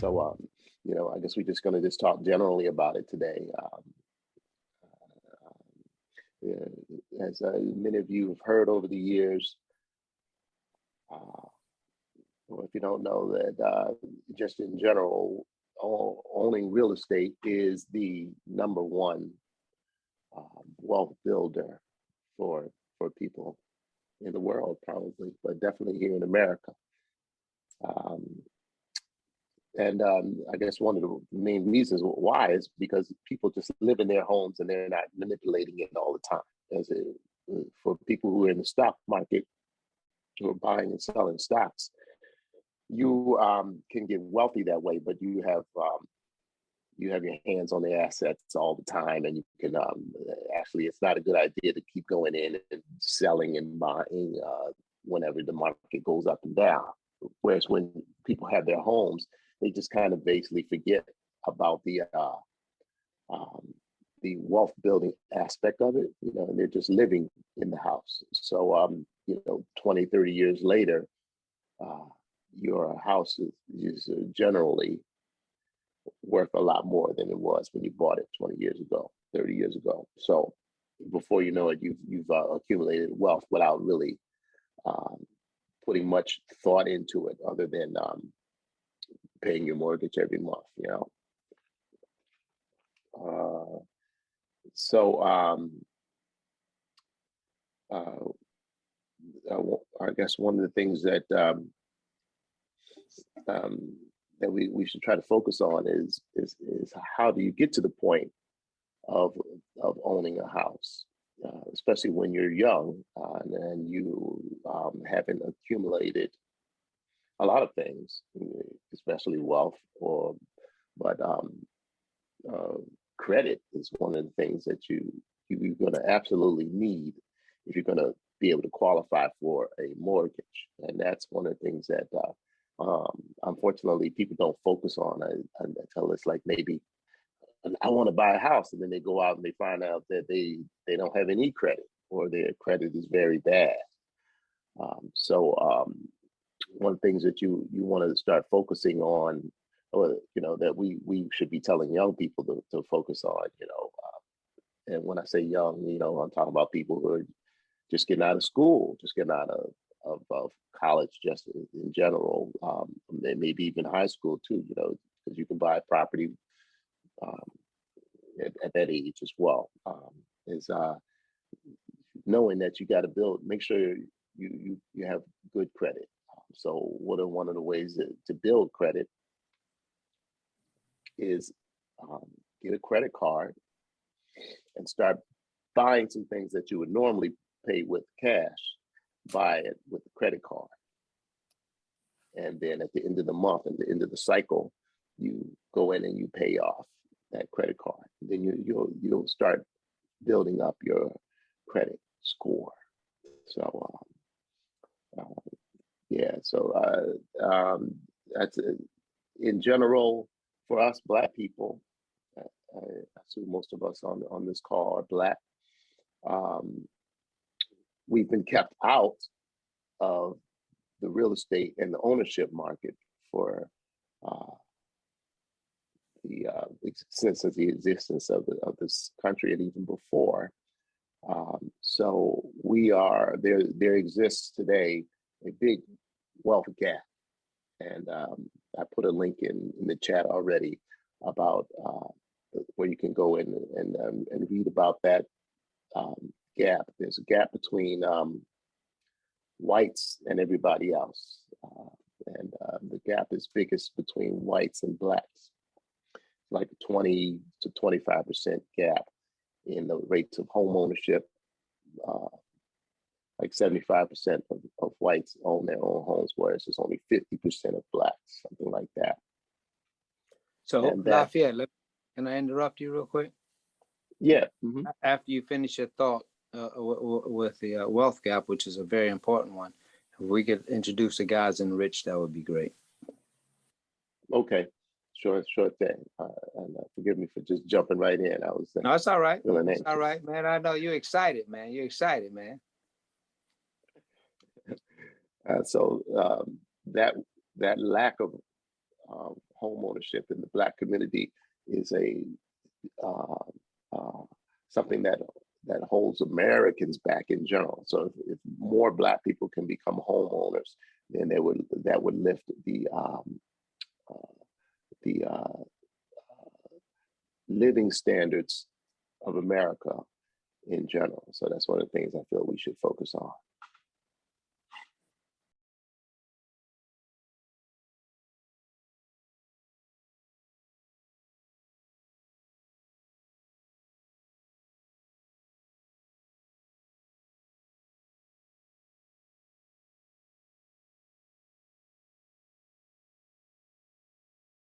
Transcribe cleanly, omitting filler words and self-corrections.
So, I guess we're just going to just talk generally about it today. As many of you have heard over the years, or if you don't know that, just in general, owning real estate is the number one wealth builder for people in the world, probably, but definitely here in America. I guess one of the main reasons why is because people just live in their homes and they're not manipulating it all the time. For people who are in the stock market, who are buying and selling stocks, you can get wealthy that way, but you have your hands on the assets all the time, and you can actually, it's not a good idea to keep going in and selling and buying whenever the market goes up and down. Whereas when people have their homes, they just kind of basically forget about the wealth building aspect of it, and they're just living in the house. So, 20, 30 years later, your house is generally worth a lot more than it was when you bought it 20 years ago, 30 years ago. So before you know it, you've accumulated wealth without really putting much thought into it, other than paying your mortgage every month. I guess one of the things that that we should try to focus on is how do you get to the point of owning a house, especially when you're young and you haven't accumulated a lot of things, especially wealth, but credit is one of the things that you're going to absolutely need if you're going to be able to qualify for a mortgage. And that's one of the things that unfortunately people don't focus on until it's like, maybe I want to buy a house, and then they go out and they find out that they don't have any credit, or their credit is very bad. One of the things that you want to start focusing on, or that we should be telling young people to focus on, and when I say young, I'm talking about people who are just getting out of school, just getting out of college, just in general, and maybe even high school too, because you can buy property at that age as well. Is knowing that you got to make sure you have good credit. So one of the ways to build credit is get a credit card and start buying some things that you would normally pay with cash, buy it with the credit card. And then at the end of the month, at the end of the cycle, you go in and you pay off that credit card. And then you'll start building up your credit score. So that's in general for us Black people. I assume most of us on this call are Black. We've been kept out of the real estate and the ownership market for since the existence of this country, and even before. So there exists today a big wealth gap, and I put a link in the chat already about where you can go in and read about that gap. There's a gap between whites and everybody else, and the gap is biggest between whites and Blacks, like a 20 to 25% gap in the rates of home ownership. Like 75% of whites own their own homes, whereas it's only 50% of Blacks, something like that. So Lafayette, can I interrupt you real quick? Yeah. Mm-hmm. After you finish your thought with the wealth gap, which is a very important one, if we could introduce the guys in Rich, that would be great. Okay. Sure thing. And forgive me for just jumping right in. I was no, it's all right. It's all right, man. I know you're excited, man. You're excited, man. So that lack of home ownership in the Black community is a something that holds Americans back in general. So if more Black people can become homeowners, then that would lift the living standards of America in general. So that's one of the things I feel we should focus on.